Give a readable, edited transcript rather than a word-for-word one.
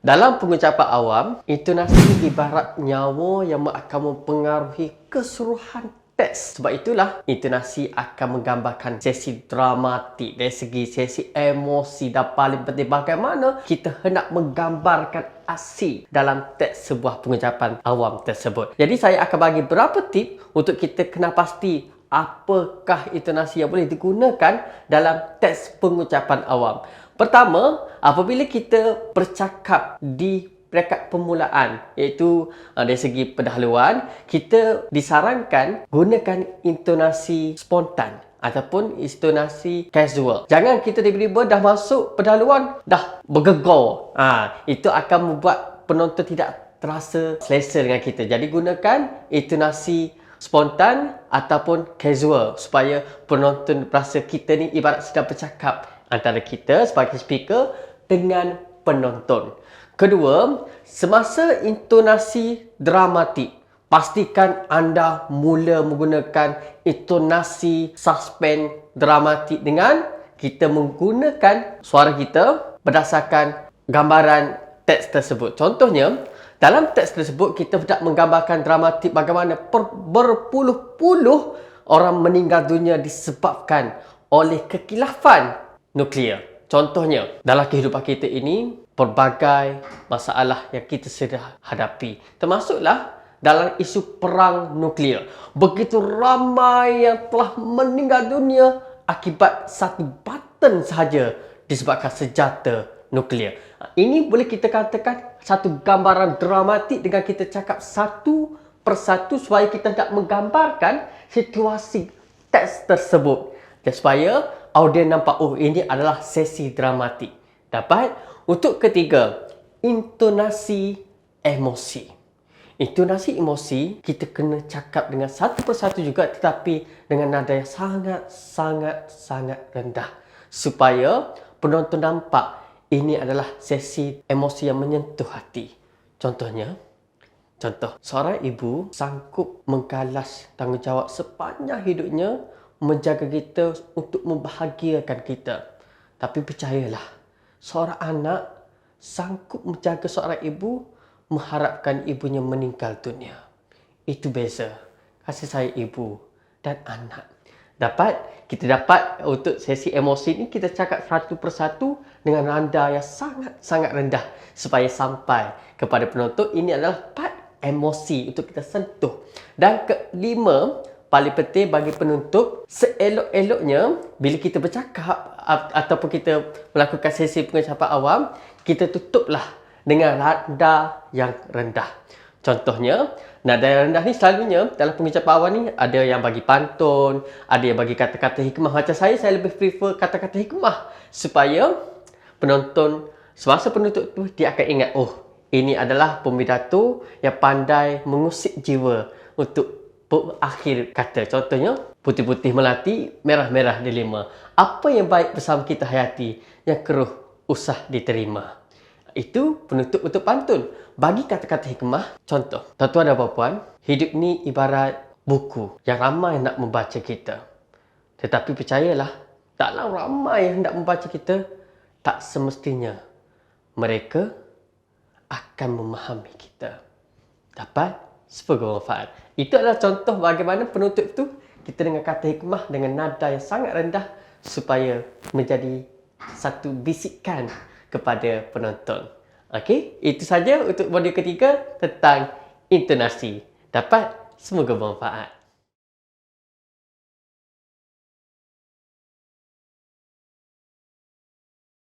Dalam pengucapan awam, intonasi ibarat nyawa yang akan mempengaruhi keseluruhan teks. Sebab itulah, intonasi akan menggambarkan sesi dramatik dari segi sesi emosi dan paling penting bagaimana kita hendak menggambarkan aksi dalam teks sebuah pengucapan awam tersebut. Jadi saya akan bagi beberapa tip untuk kita kena pasti apakah intonasi yang boleh digunakan dalam teks pengucapan awam. Pertama, apabila kita bercakap di peringkat permulaan, iaitu dari segi pendahuluan, kita disarankan gunakan intonasi spontan ataupun intonasi casual. Jangan kita tiba-tiba dah masuk pendahuluan, dah bergegar. Itu akan membuat penonton tidak terasa selesa dengan kita. Jadi gunakan intonasi spontan ataupun casual supaya penonton rasa kita ni ibarat sedang bercakap antara kita sebagai speaker dengan penonton. Kedua, semasa intonasi dramatik, pastikan anda mula menggunakan intonasi suspense dramatik dengan kita menggunakan suara kita berdasarkan gambaran teks tersebut. Contohnya, dalam teks tersebut kita hendak menggambarkan dramatik bagaimana berpuluh-puluh orang meninggal dunia disebabkan oleh kekilafan nuklear. Contohnya, dalam kehidupan kita ini, pelbagai masalah yang kita sedang hadapi. Termasuklah dalam isu perang nuklear. Begitu ramai yang telah meninggal dunia akibat satu button sahaja disebabkan senjata nuklear. Ini boleh kita katakan satu gambaran dramatik dengan kita cakap satu persatu supaya kita tak menggambarkan situasi teks tersebut. Dan supaya audiens nampak, oh ini adalah sesi dramatik. Dapat? Untuk ketiga, intonasi emosi. Intonasi emosi, kita kena cakap dengan satu persatu juga tetapi dengan nada yang sangat rendah. Supaya penonton nampak ini adalah sesi emosi yang menyentuh hati. Contoh, seorang ibu sanggup menggalas tanggungjawab sepanjang hidupnya menjaga kita untuk membahagiakan kita. Tapi percayalah, seorang anak sanggup menjaga seorang ibu mengharapkan ibunya meninggal dunia. Itu beza kasih sayang ibu dan anak. Kita dapat untuk sesi emosi ini kita cakap satu persatu dengan nada yang sangat rendah supaya sampai kepada penonton. Ini adalah part emosi untuk kita sentuh. Dan kelima, paling penting bagi penuntut, seelok-eloknya bila kita bercakap ataupun kita melakukan sesi pengucapan awam, kita tutuplah dengan nada yang rendah. Contohnya, nada yang rendah ni selalunya dalam pengucapan awam ni ada yang bagi pantun, ada yang bagi kata-kata hikmah. Macam saya lebih prefer kata-kata hikmah supaya penonton, semasa penuntut tu dia akan ingat, oh ini adalah pembidato yang pandai mengusik jiwa untuk akhir kata. Contohnya, putih-putih melati, merah-merah dilema. Apa yang baik bersama kita hayati, yang keruh usah diterima. Itu penutup untuk pantun. Bagi kata-kata hikmah, contoh, tuan-tuan dan puan-puan, hidup ni ibarat buku yang ramai nak membaca kita. Tetapi percayalah, taklah ramai yang hendak membaca kita, tak semestinya mereka akan memahami kita. Dapat? Semoga manfaat. Itu adalah contoh bagaimana penutup tu kita dengan kata hikmah dengan nada yang sangat rendah supaya menjadi satu bisikan kepada penonton. Okey, itu saja untuk modul ketiga tentang intonasi. Dapat? Semoga bermanfaat.